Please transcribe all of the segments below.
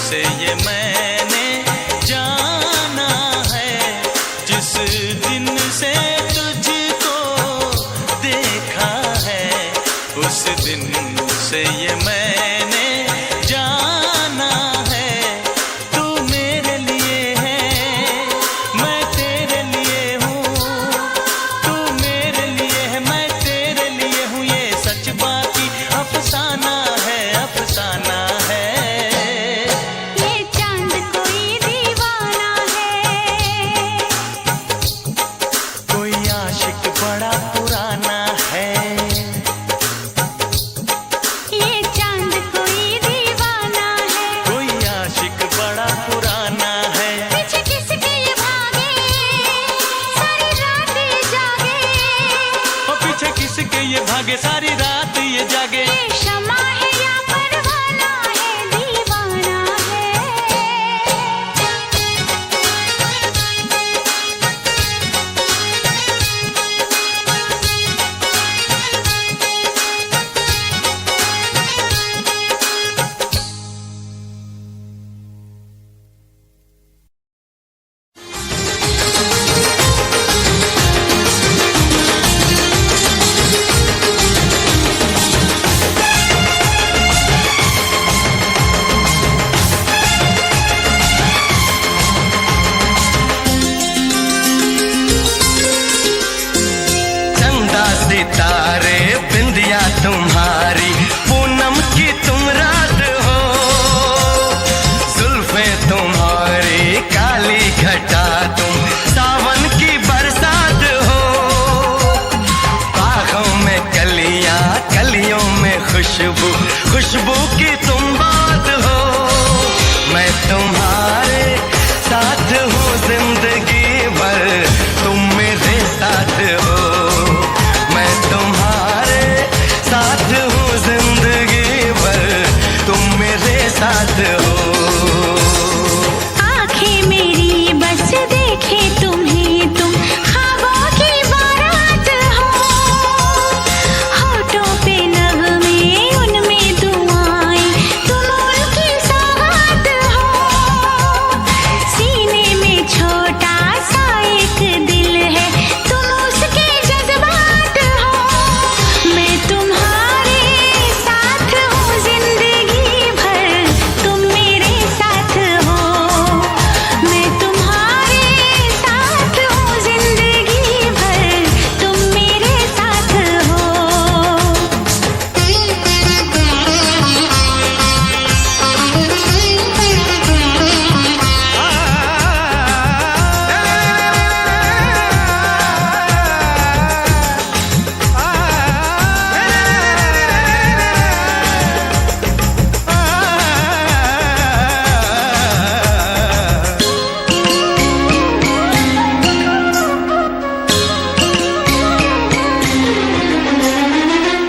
से ये मैंने जाना है, जिस दिन से तुझको देखा है, उस दिन से ये मैंने जाना है। तू मेरे लिए है, मैं तेरे लिए हूँ, तू मेरे लिए है, मैं तेरे लिए हूँ, ये सच बाकी अफसाना है, अफसाना है। ये चांद कोई दीवाना है, कोई आशिक बड़ा पुराना है। ये चांद कोई दीवाना है, कोई आशिक बड़ा पुराना है। पीछे किसके ये भागे, सारी रात ये जागे, और पीछे किसके ये भागे, सारी रात ये जागे। ये शमा है या परवाना है, दीवाना है। चंदा सितारे बिंदिया तुम्हारी, पूनम की तुम रात हो, जुल्फे तुम्हारी काली घटा तुम, सावन की बरसात हो। बागों में कलियां, कलियों में खुशबू, खुशबू की तुम बात हो। मैं तुम्हारे साथ हूँ जिंदगी भर, तुम मेरे साथ हो। मैं तुम्हारे साथ हूँ जिंदगी भर, तुम मेरे साथ हो। आँखें मेरी बस देखे तुम्हें, तुम ख्वाबों की बारात हो, होठों पे नगमे उनमें दुआएं, तुम उनकी सौगात हो। सीने में छोटा सा एक दिल है, तुम उसके जज्बात हो। मैं तुम्हारे साथ हूँ जिंदगी भर, तुम मेरे साथ हो। मैं तुम्हारे साथ हूँ जिंदगी भर, तुम मेरे साथ हो।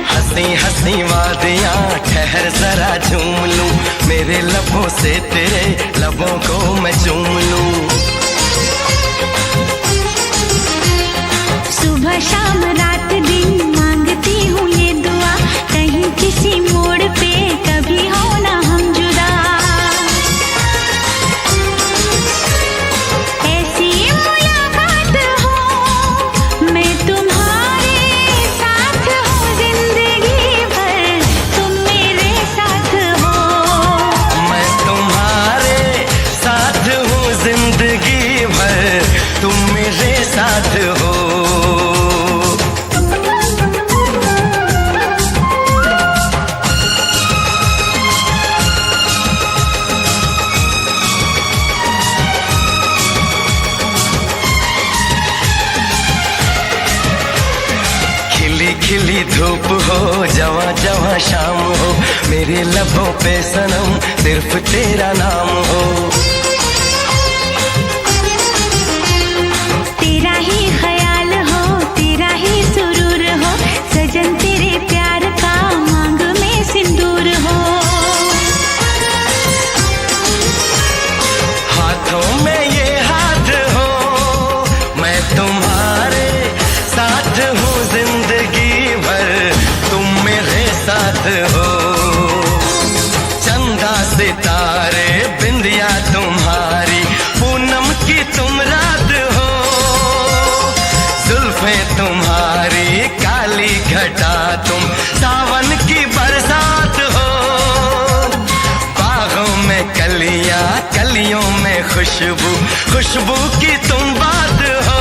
हंसी हंसी वादियाँ ठहर जरा झूम लूं, मेरे लबों से तेरे लबों को मैं चूम लूं। सुबह शाम रात दिन मांगती हूँ ये दुआ, कहीं किसी मोड़ पे कभी हो ना हम जुदा। ऐसी मुलाकात हो, मैं तुम्हारे साथ हूँ जिंदगी भर, तुम मेरे साथ हो। मैं तुम्हारे साथ हूँ जिंदगी भर, तुम मेरे साथ हो। खिली खिली धूप हो, जवां जवां शाम हो, मेरे लबों पे सनम सिर्फ तेरा नाम हो। तेरा ही ख्याल हो, तेरा ही सुरूर हो, सजन तेरे प्यार का मांग में सिंदूर हो। हाथों में ये हाथ हो, मैं तुम्हारे साथ हूँ जिंदगी भर, तुम मेरे साथ हो। चंदा सितारे बिन खुशबू, खुशबू की तुम बात हो।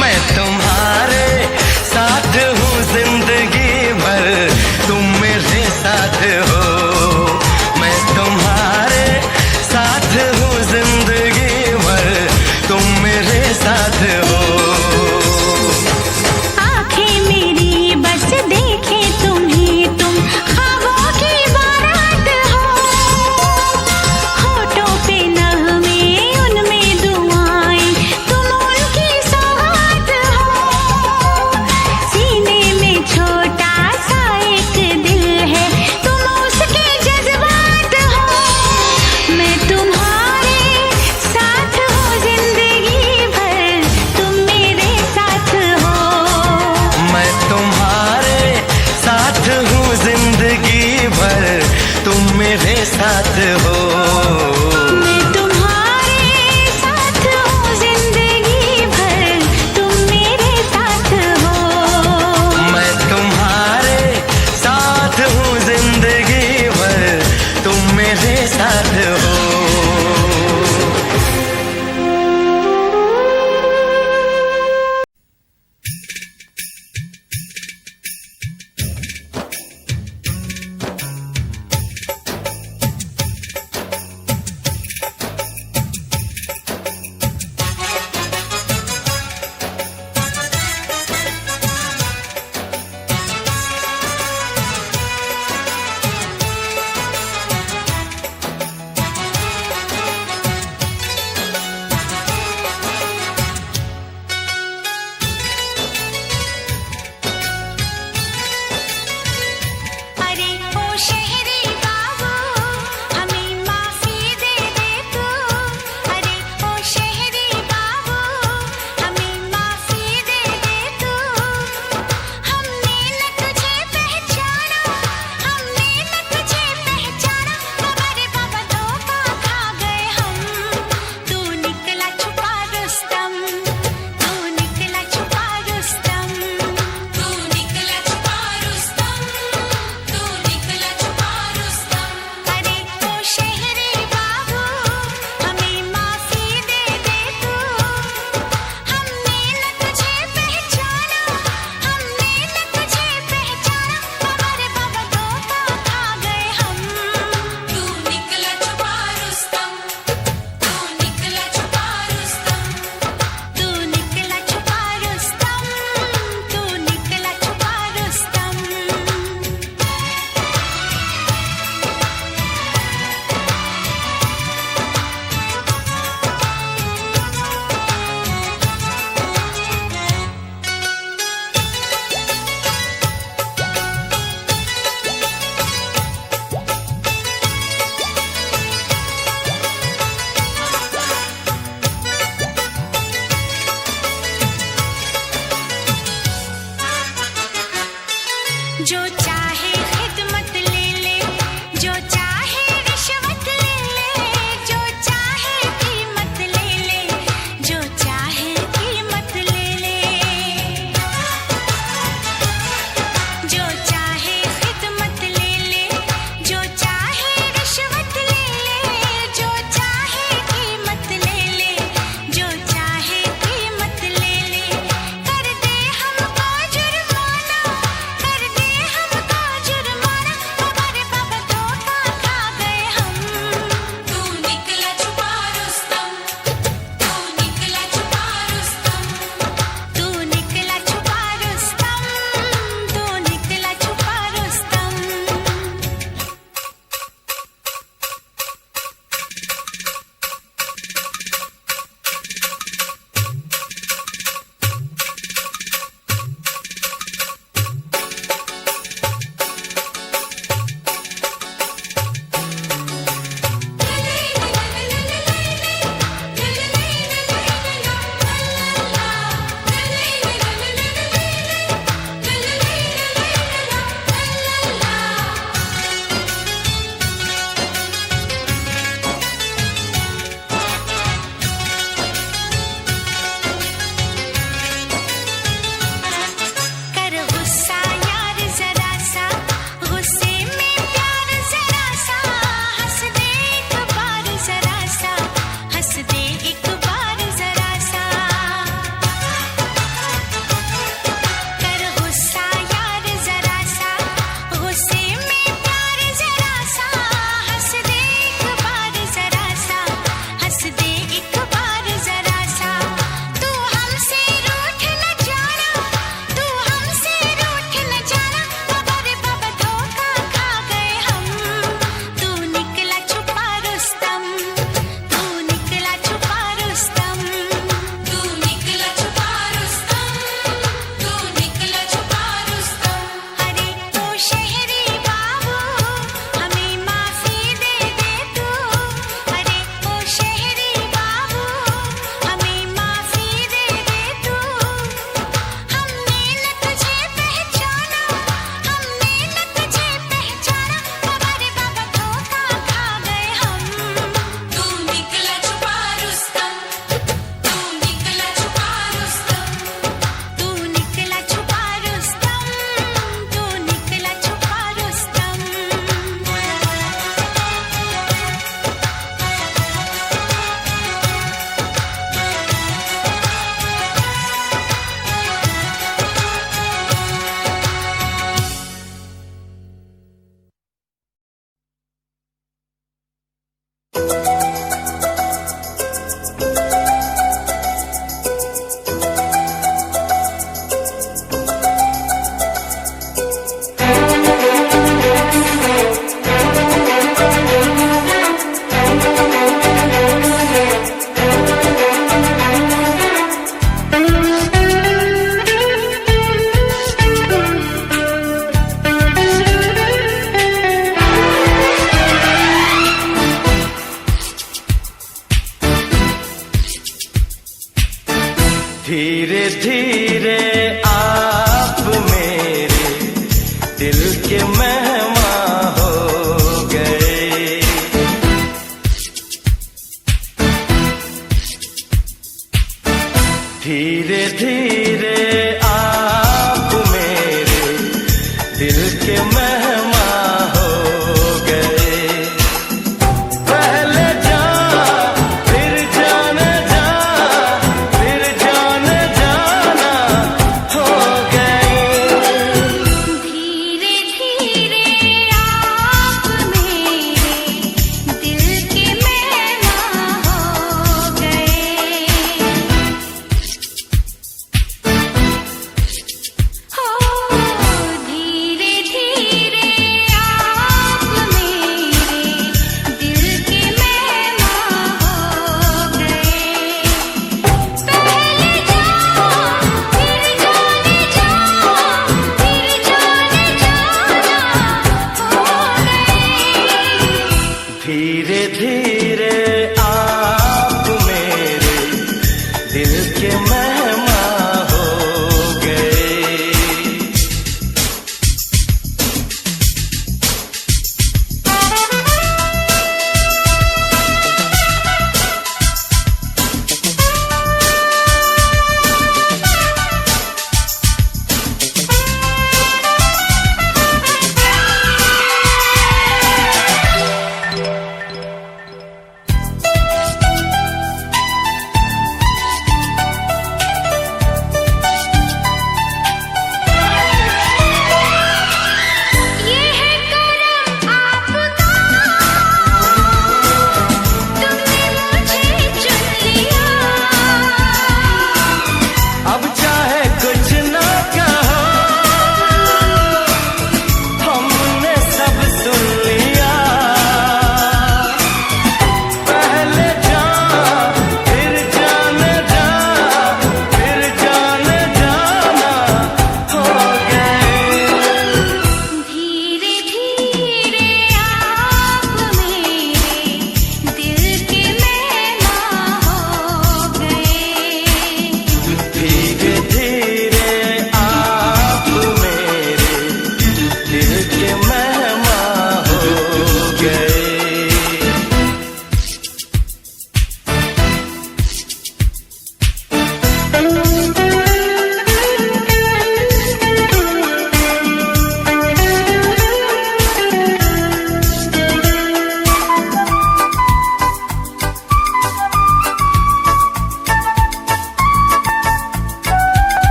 मैं तुम्हारे साथ हूँ जिंदगी भर, तुम मेरे साथ हो। मैं तुम्हारे साथ हूँ जिंदगी भर, तुम मेरे साथ हो। आंखें मेरी बस देखे तुम्हें, तुम ख्वाबों की बारात हो। होठों पे नगमे, उनमें दुआएं, तुम उनकी सौगात हो। सीने में छोटा सा एक दिल है, तुम उस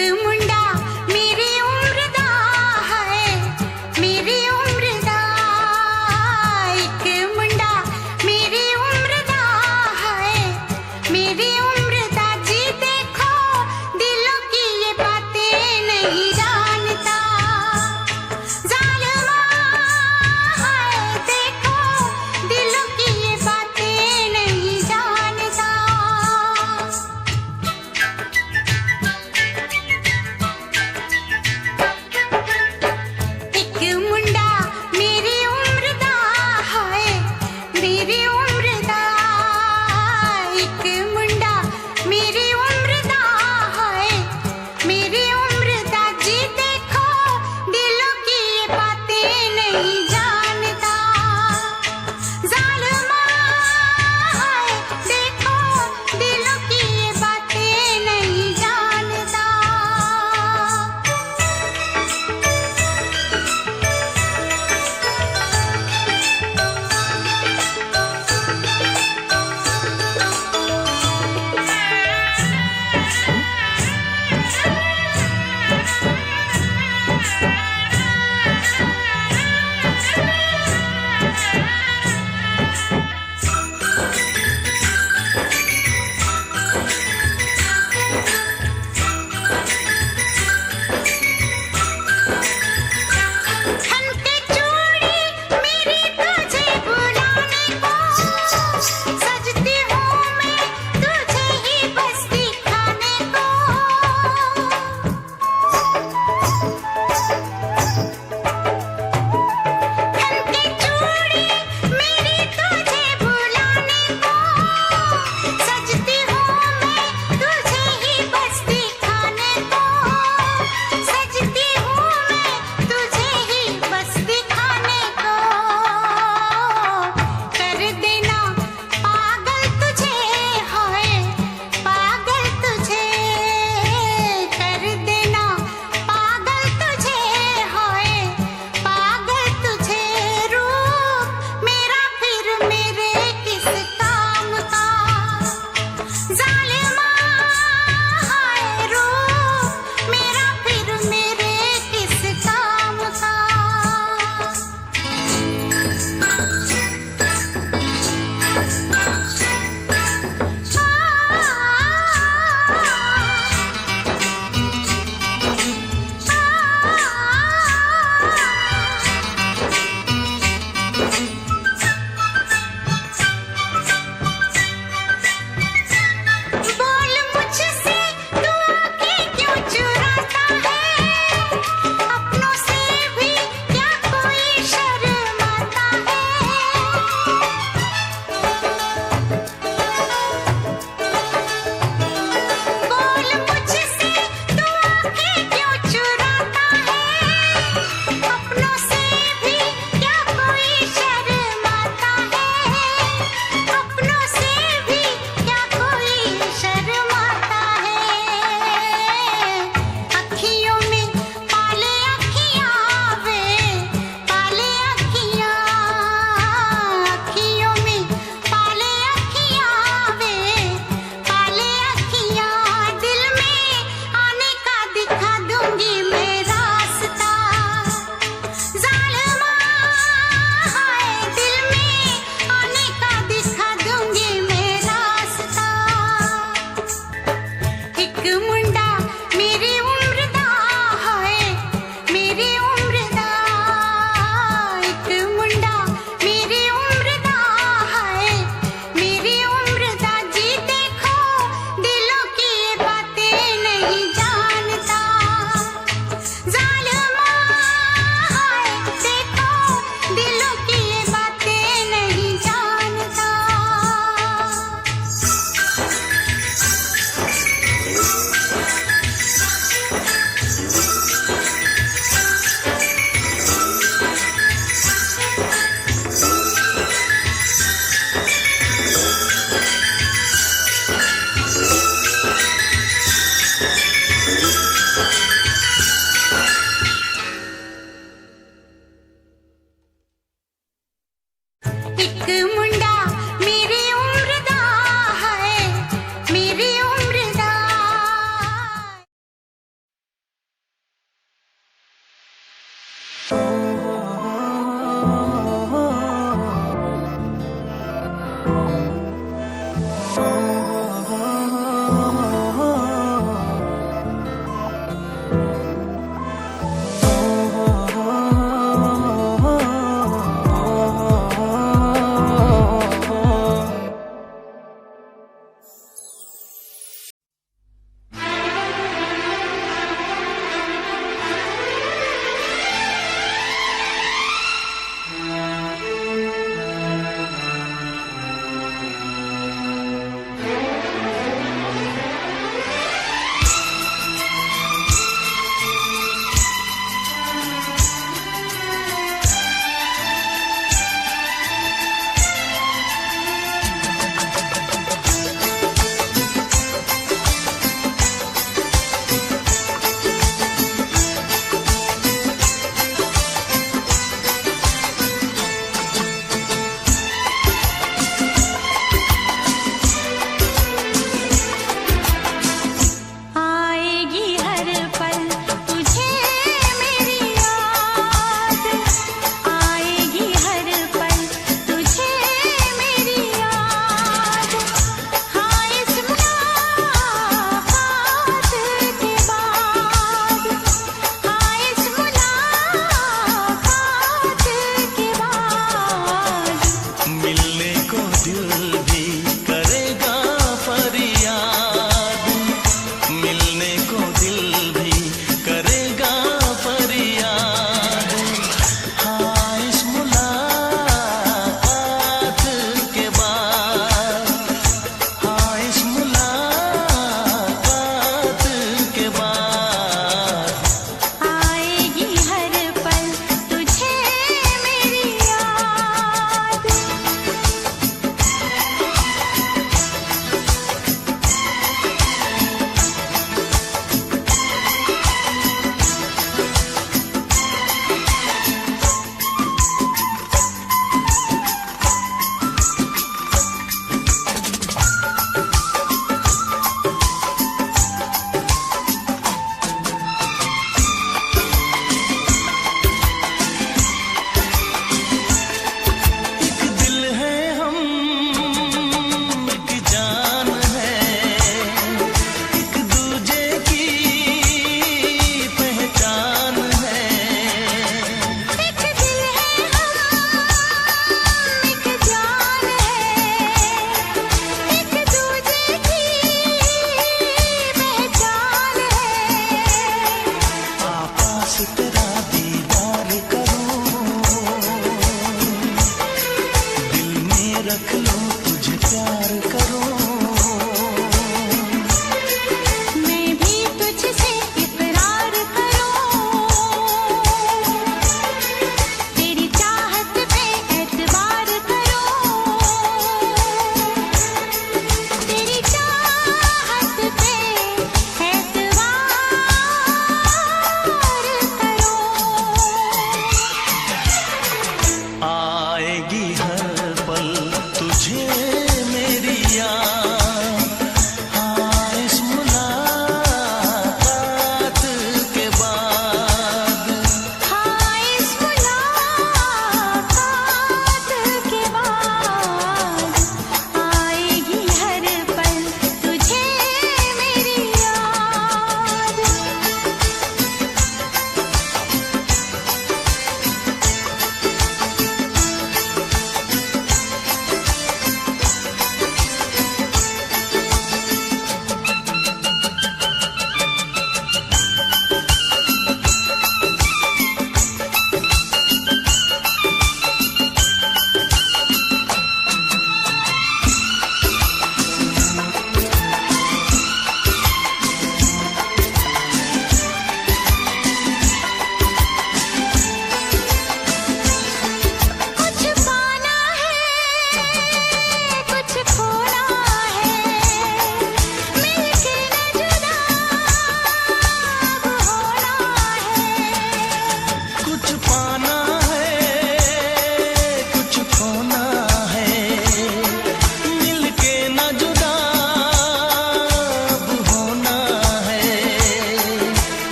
मुंडा मेरी उम्र दा है, मेरी उम्र दा। एक मुंडा मेरी उम्र दा है, मेरी उम्र दा। जी देखो दिलों की ये बातें नहीं जानता, जालिमा है देखो दिलों की ये बातें नहीं जानता।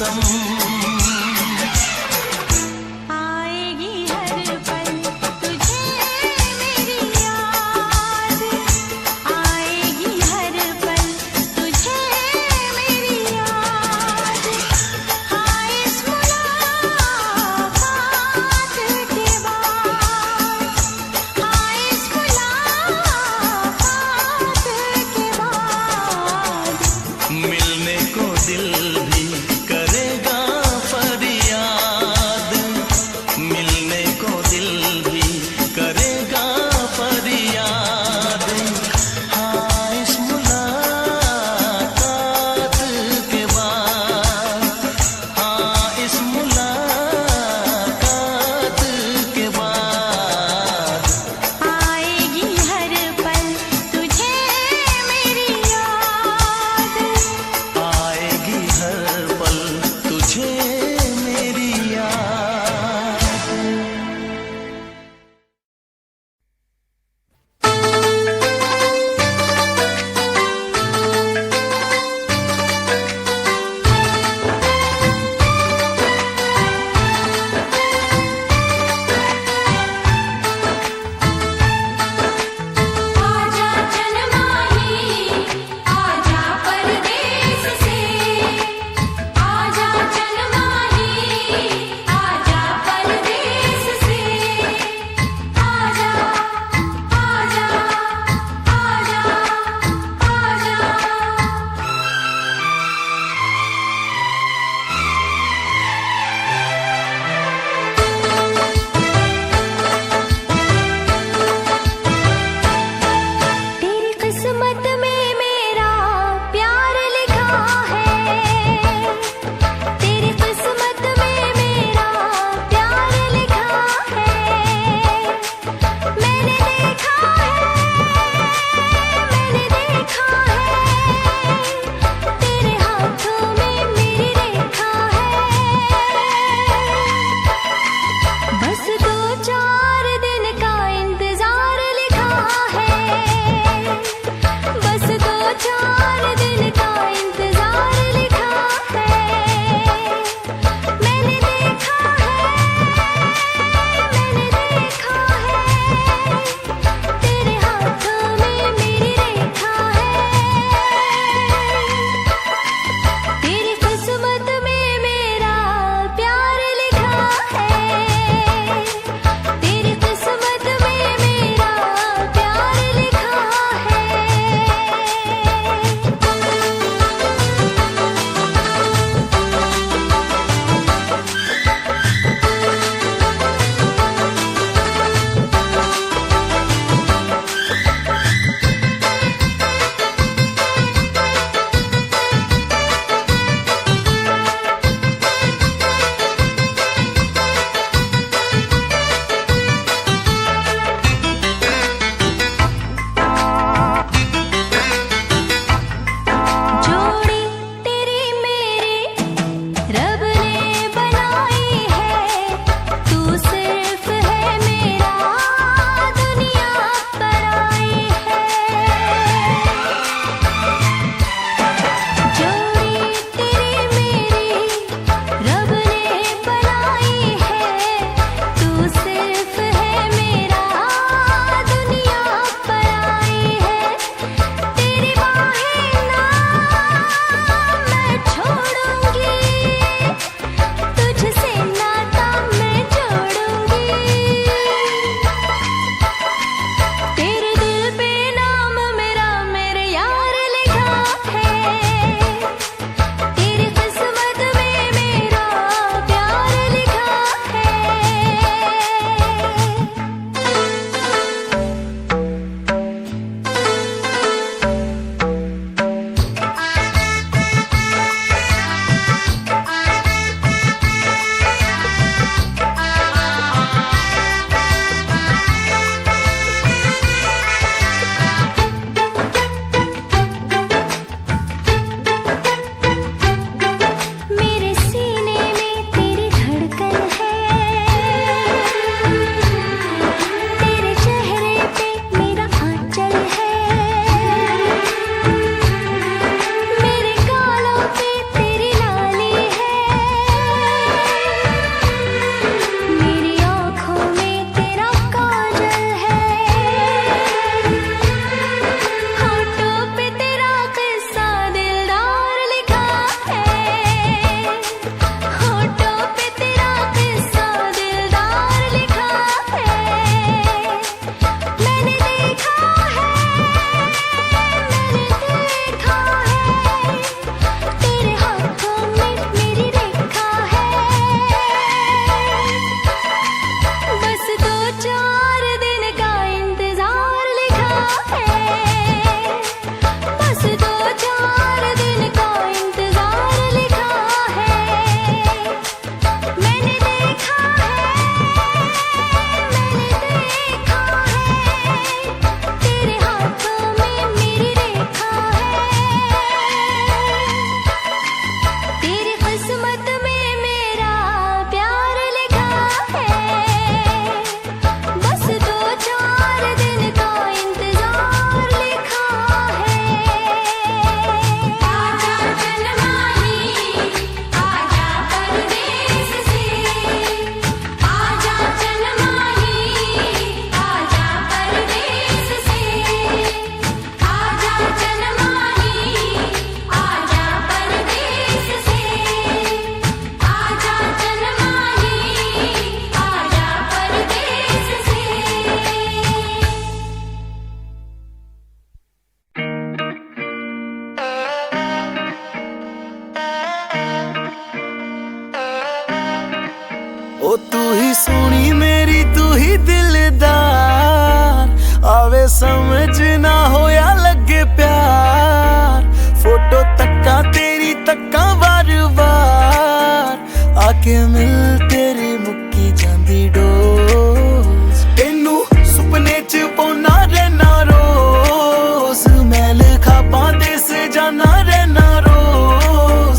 कसम। आएगी हर पल तुझे मेरी याद, आएगी हर पल तुझे मेरी याद। हाँ इस मुलाकात के बाद, हाँ इस मुलाकात के बाद मिलने को दिल भी करेगा फरियाद, मिलने को दिल भी करेगा फरियाद। हाँ इस मुलाकात के बाद, हाँ इस मुलाकात के बाद आएगी हर पल तुझे मेरी याद, आएगी हर ओ तू ही सोनी मेरी तू ही दिलदार, आवे समझ ना हो या लगे प्यार। फोटो तक्का तेरी तक्का बार बार, आके मिल तेरी मुक्की जांदी डोज। तेनू सुपने च पौना रहना रोज, मैं लिखा पांदे से जाना रहना रोज।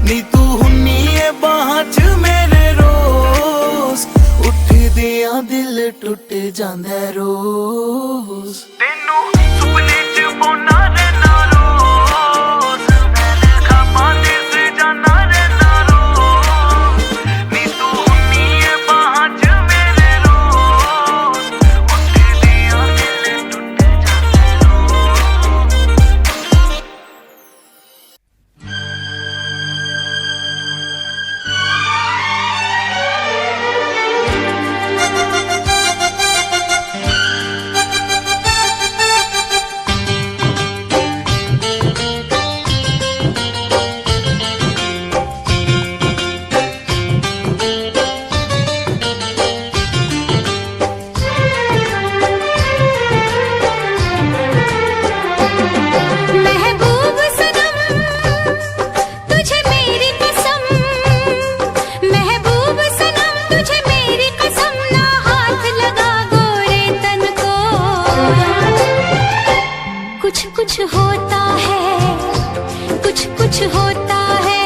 नी तू हुन्नी है बाहां च मेरे रोज, उठ दियां दिल टुट जांदा रोज। तेनू सुपने च पौना रहना रोज, मैं लिखा पांदे से जाना रहना रोज। नी तू हुन्नी है बाहां च मेरे रोज, उठ दियां दिल टुट जांदा रोज। महबूब सनम तुझे मेरी कसम, महबूब सनम तुझे मेरी कसम, ना हाथ लगा गोरे तन को। कुछ कुछ होता है, कुछ कुछ होता है,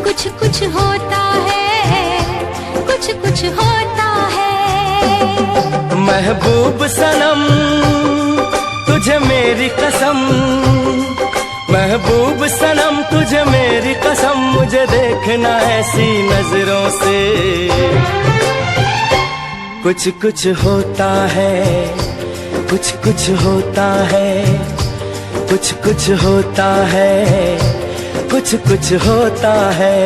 कुछ कुछ होता है, कुछ कुछ होता है। महबूब सनम तुझे मेरी कसम, महबूब सनम तुझे मेरी कसम, मुझे देखना ऐसी नजरों से। कुछ कुछ होता है, कुछ कुछ होता है, कुछ कुछ होता है, कुछ कुछ होता है।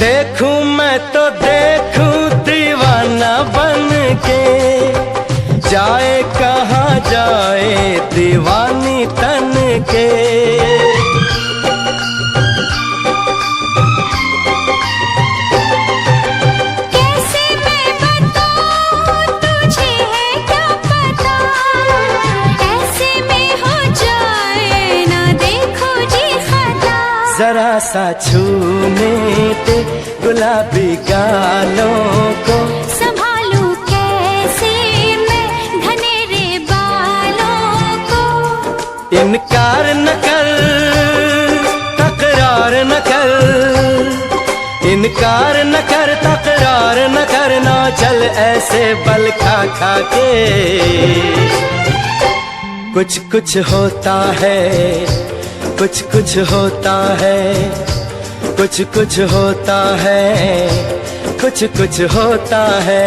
देखूं मैं तो देखूं दीवाना बन के, जाए कहाँ जाए दीवानी तन के। कैसे मैं बताऊं तुझे है क्या पता, ऐसे में हो जाए ना देखो जी खता। जरा सा छूने ते गुलाबी गालों को, संभालूं कैसे मैं घनेरे बालों को। इनकार न कर, तकरार न कर, इनकार न कर, तकरार न करना, चल ऐसे बल खा खा के। कुछ कुछ होता है, कुछ कुछ होता है, कुछ कुछ होता है, कुछ कुछ होता है।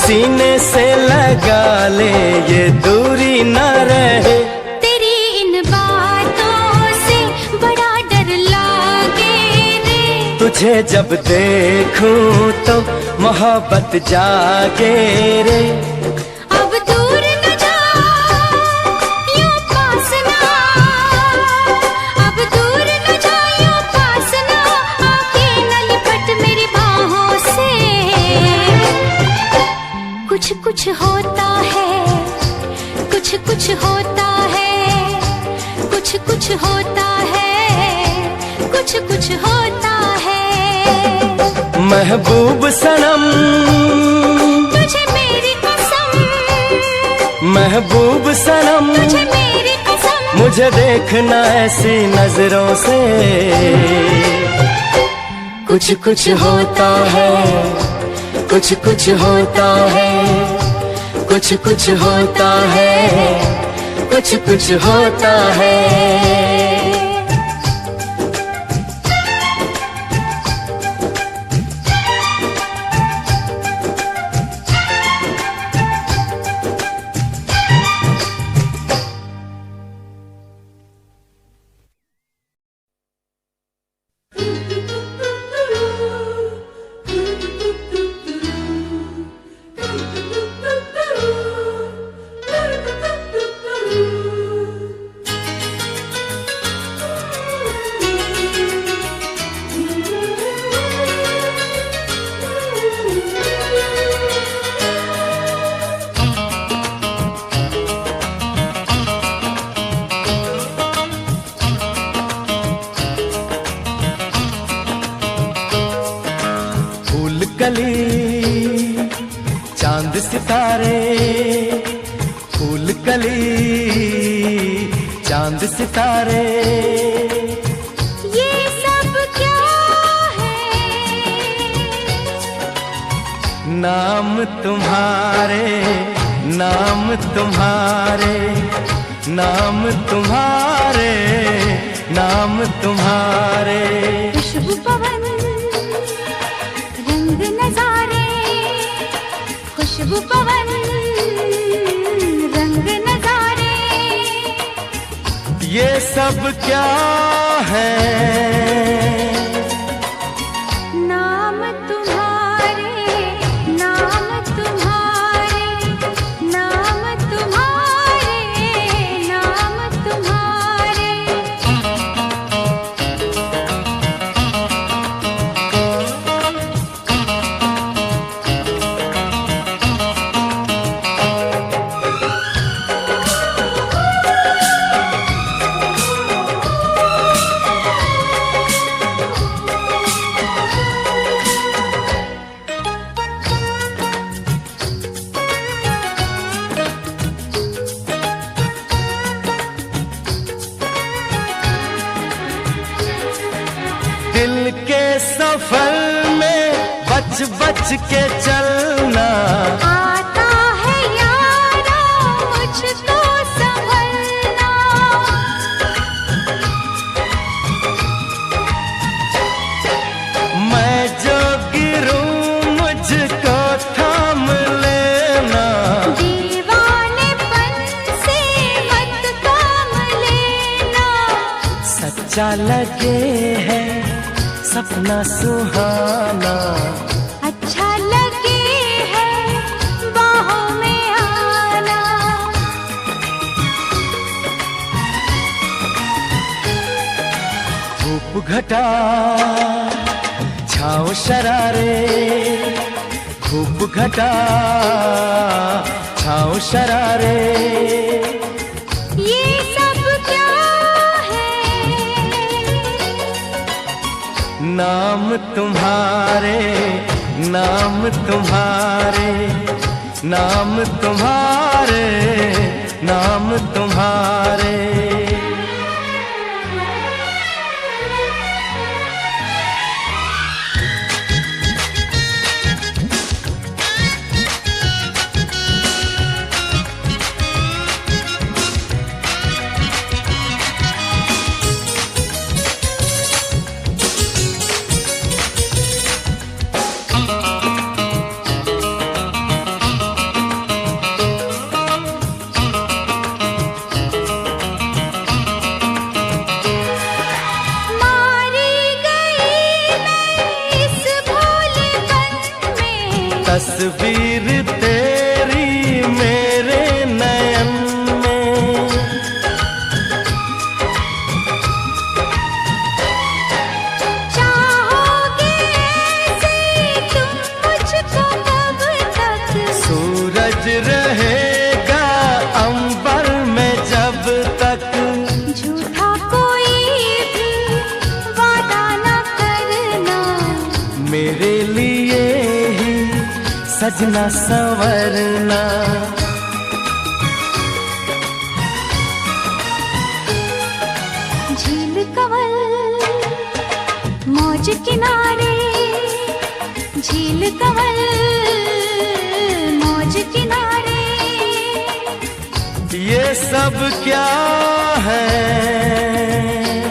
सीने से लगा ले ये दूरी न रहे। तेरी इन बातों से बड़ा डर लागे रे, तुझे जब देखूं तो मोहब्बत जागे रे। अब दूर न जा यूं पास ना, होता है, कुछ कुछ होता है, कुछ कुछ होता है। महबूब सनम तुझे मेरी कसम, महबूब सनम तुझे मेरी कसम, मुझे देखना ऐसी नजरों से। कुछ कुछ होता है, कुछ कुछ होता है, कुछ कुछ होता है, कुछ कुछ होता है। कली चांद सितारे, फूल कली चांद सितारे, ये सब क्या है? नाम तुम्हारे, नाम तुम्हारे, नाम तुम्हारे, नाम तुम्हारे। खुशबू पवन रंग नजारे, खुशबू पवन रंग नजारे, ये सब क्या है? नाम तुम्हारे, नाम तुम्हारे, नाम तुम्हारे, नाम तुम्हारे। दिल के सफर में बच बच के चलना, आता है यारा मुझको संभलना, मैं जो गिरूं मुझको थाम लेना, दीवानेपन से मत काम लेना, सच्चा लगे है सपना सुहाना, अच्छा लगे है बाहों में आना। धूप घटा छाँव शरारे, धूप घटा छाँव शरारे, ये सब क्या है? नाम तुम्हारे, नाम तुम्हारे, नाम तुम्हारे, नाम तुम्हारे। सजना संवरना। झील कंवल मौज किनारे, झील कंवल मौज किनारे। ये सब क्या है?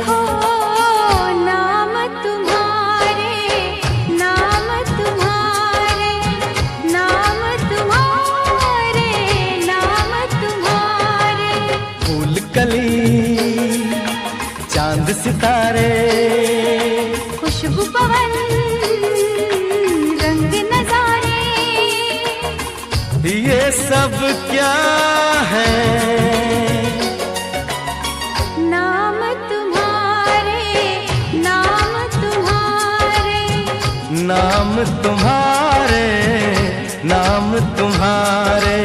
हो नाम तुम्हारे, नाम तुम्हारे, नाम तुम्हारे, नाम तुम्हारे। फूल कली चांद सितारे, खुशबू पवन रंग नजारे। ये सब क्या है? नाम तुम्हारे, नाम तुम्हारे, नाम तुम्हारे, नाम तुम्हारे।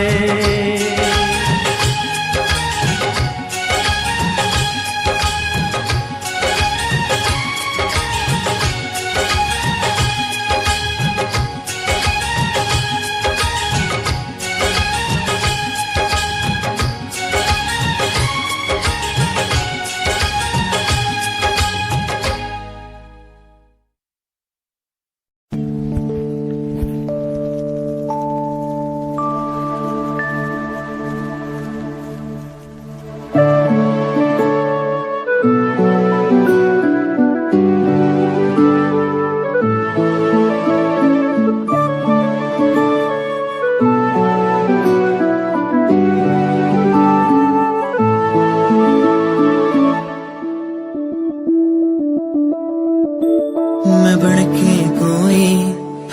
मैं बनके कोई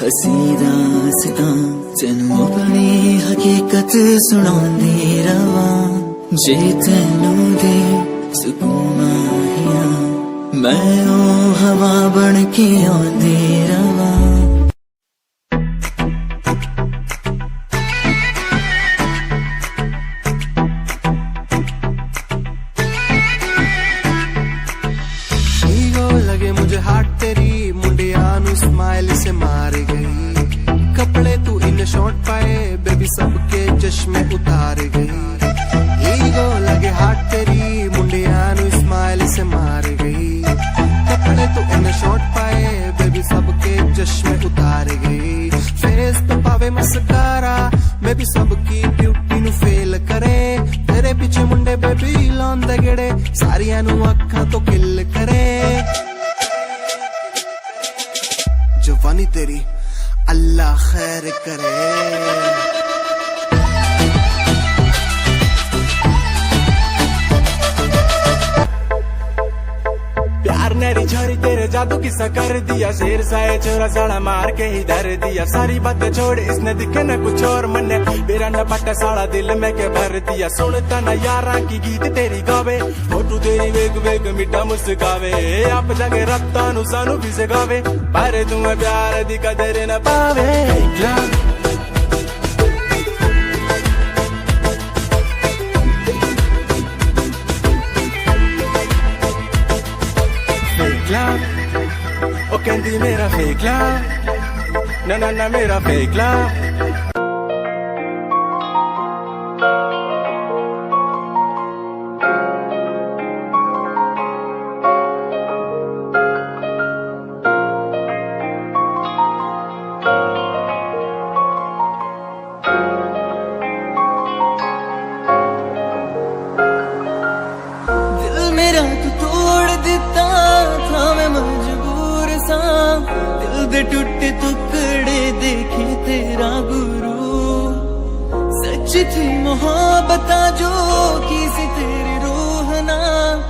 हसी दासता तेनू अपनी हकीकत सुनांदी रवा। जे तेनू दे सुकून आहिया मैं ओ हवा बनके आंदी रवा। लगे मुझे हार्ट तेरी मुंडिया नु स्माइल से मार गई। कपड़े तू इन शॉर्ट पाए बेबी सबके चश्मे उतार गई। ईगो लगे हार्ट तेरी मुंडिया नु स्माइल से मार गई। कपड़े तू इन शॉर्ट पाए बेबी सबके चश्मे उतार गई। फेस पे पावे मस्कारा मैं भी सबकी ब्यूटी नु फेल करे। तेरे पीछे मुंडे बेबी लौंदे गेड़े सारियां नु अखां तो किल करे। जवानी तेरी अल्लाह खैर करे। प्यार नरी छोरी तेरे जादू किस्सा कर दिया। शेर साए चोरा साड़ा मार के ही धर दिया। सारी बातें छोड़ इसने दिखे न कुछ और मन मेरा न पट्टा साड़ा दिल में के भर दिया। सुनता न यारा की गीत तेरी गावे फोटू तेरी वेग वेग मिठा मुस्कावे। आप जाके रखता नु सानू भी सगावे पर तुम्हें प्यार दी कदर न पावे। ओ कहंदी मेरा फेक लव ना ना ना मेरा फेक लव। दिल मेरा तू तोड़ दिता था मैं मजबूर सा। दिल दे टूटे टुकड़े देखे तेरा गुरु। सच थी मोहब्बत जो की सी तेरी रूह ना।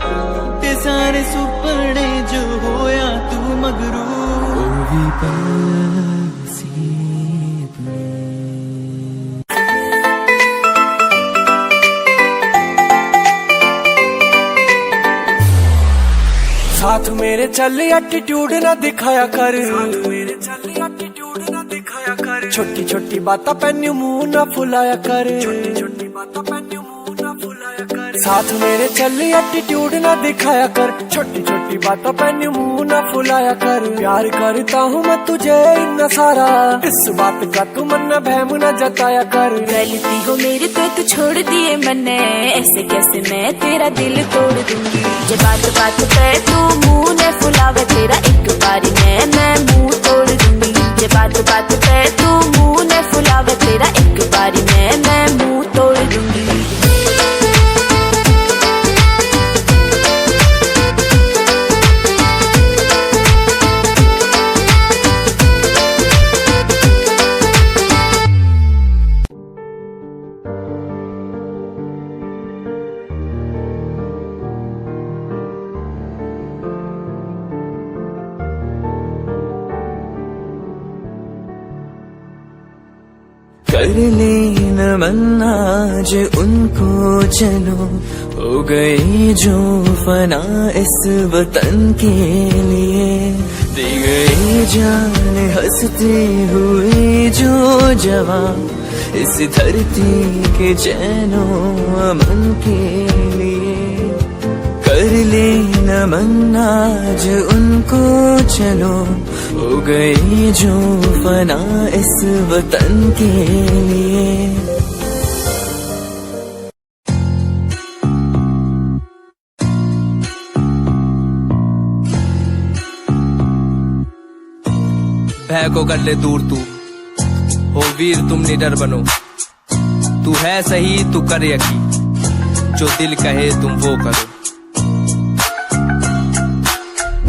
टूटे सारे सुपने जो होया तू मगरू। ओ भी पसी साथ मेरे चल एटीट्यूड ना दिखाया कर। मेरे चल एटीट्यूड ना दिखाया कर। छोटी छोटी बातों पे न्यू मुंह ना फुलाया कर। छोटी छोटी बातों पे न्यू मुंह ना फुलाया कर। साथ मेरे चल एटीट्यूड ना दिखाया कर, छोटी छोटी बातों पे मुंह ना फुलाया कर। प्यार करता हूँ मैं तुझे इतना सारा, इस बात का तू मन बहम न जताया कर। गलती हो मेरी तो तू छोड़ दिए मैंने, ऐसे कैसे मैं तेरा दिल तोड़ दूंगी। जे बात बात पे तू मुंह ने फुलावे, तेरा एक बारी में मैं मुंह तोड़ दूंगी। जे बात बात पे तू मुंह ने फुलावे, तेरा एक बारी में मैं मुंह तोड़ दूंगी। कर लेना मन आज उनको, चलो हो गई जो फना इस वतन के लिए। दी गई जान हंसते हुए जो जवान, इस धरती के चैनो अमन के लिए। कर लेना मन आज उनको, चलो हो गई जो फना इस वतन के लिए। भय को कर ले दूर तू, हो वीर तुम निडर बनो। तू है सही तू कर यकीन, जो दिल कहे तुम वो करो।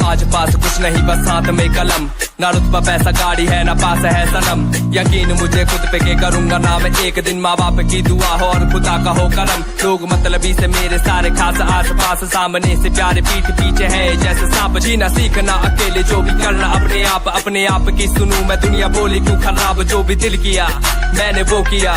आज पास कुछ नहीं बस साथ में कलम, ना रुतबा पैसा गाड़ी है ना पास है सनम। यकीन मुझे खुद पे के करूंगा ना मैं एक दिन, माँ बाप की दुआ हो और खुदा का हो करम। लोग मतलबी से मेरे सारे खास आस पास, सामने से प्यारे पीठ पीछे है जैसे सांप। जीना सीखना अकेले जो भी करना अपने आप की सुनूं मैं दुनिया बोली क्यों खराब। जो भी दिल किया मैंने वो किया,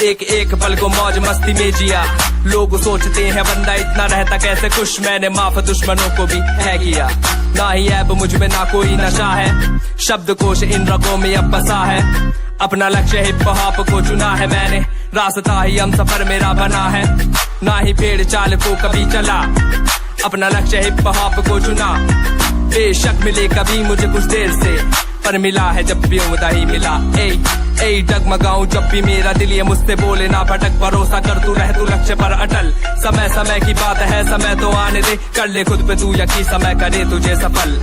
एक एक पल को मौज मस्ती में जिया। लोग सोचते हैं बंदा इतना रहता कैसे खुश, मैंने माफ दुश्मनों को भी है किया। ना ही ऐब मुझ में ना कोई नशा है, शब्दकोश इन रगों में अब बसा है। अपना लक्ष्य हिप हॉप को चुना है मैंने, रास्ता ही हम सफर मेरा बना है। ना ही पेड़ चाल को कभी चला, अपना लक्ष्य हिप हॉप को चुना। बेशक मिले कभी मुझे कुछ देर से, पर मिला है जब भी उम्दा ही मिला। ए डगमगाऊं जब भी मेरा दिल ये मुझसे बोले ना भटक। भरोसा कर तू रह तू लक्ष्य पर अटल, समय समय की बात है समय तो आने दे। कर ले खुद पे तू यकीन, समय करे तुझे सफल।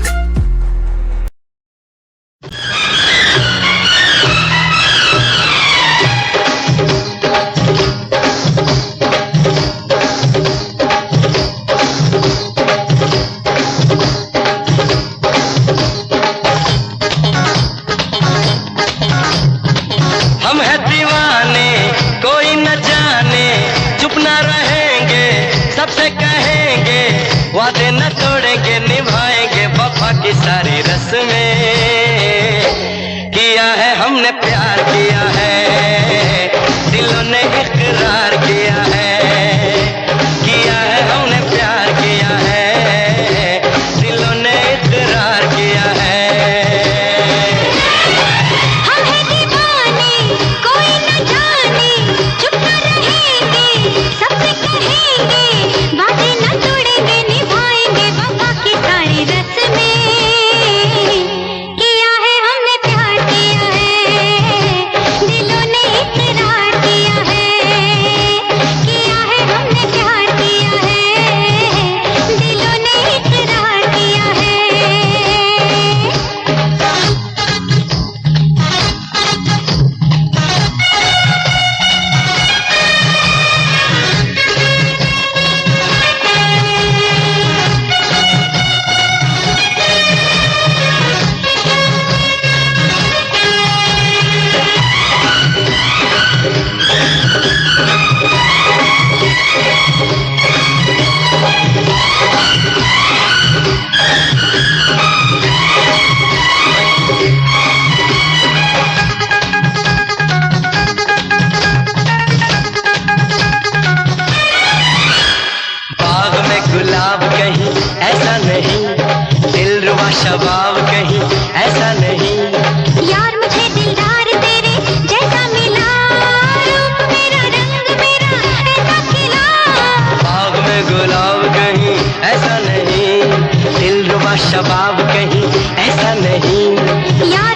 हम है दीवाने कोई न जाने, चुप न रहेंगे सबसे कहेंगे, वादे न तोड़ेंगे निभाएंगे वफा की सारी रस्में। किया है हमने प्यार किया है, दिलों ने इकरार किया है। किया है हमने प्यार किया है, दिलों ने इकरार किया है। शबाब कहीं ऐसा नहीं। यार मुझे दिलदार तेरे जैसा मिला, रूप मेरा रंग मेरा ऐसा खिला। बाग गुलाब कहीं ऐसा नहीं, दिलरुबा शबाब कहीं ऐसा नहीं। यार